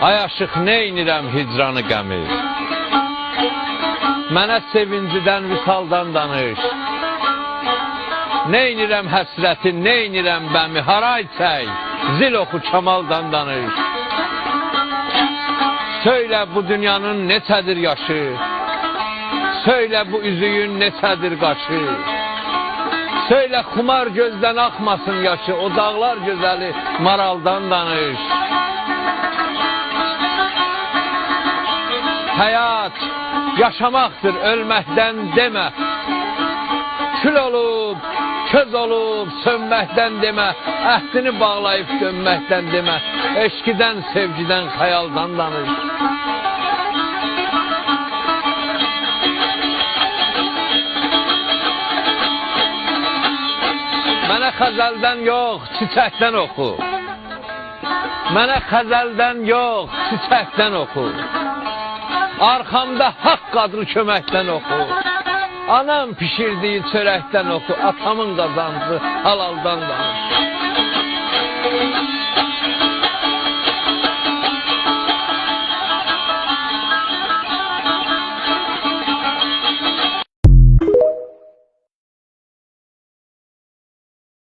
Ay aşıq neynirəm hicranı qəmi? Mənə sevincidən, vüsaldan danış. Neynirəm həsrəti, neynirəm bəmi? Haray çək, zil oxu, kamaldan danış. Söylə bu dünyanın neçədir yaşı? Söylə bu üzüyün neçədir qaşı? Söylə xumar gözdən axmasın yaşı, o dağlar gözəli maraldan danış. Həyat yaşamaqdır, ölməkdən demə. Kül olub, köz olub, sönməkdən demə. Əhdini bağlayıb dönməkdən demə. Eşqidən, sevgidən, xəyaldan danış. Mənə xəzəldən yox, çiçəkdən oxu. Mənə xəzəldən yox, çiçəkdən oxu. Arxamda haqq qadri köməkdən oxu. Anam pişirdiyi çörəkdən oxu. Atamın qazancı halaldan danış.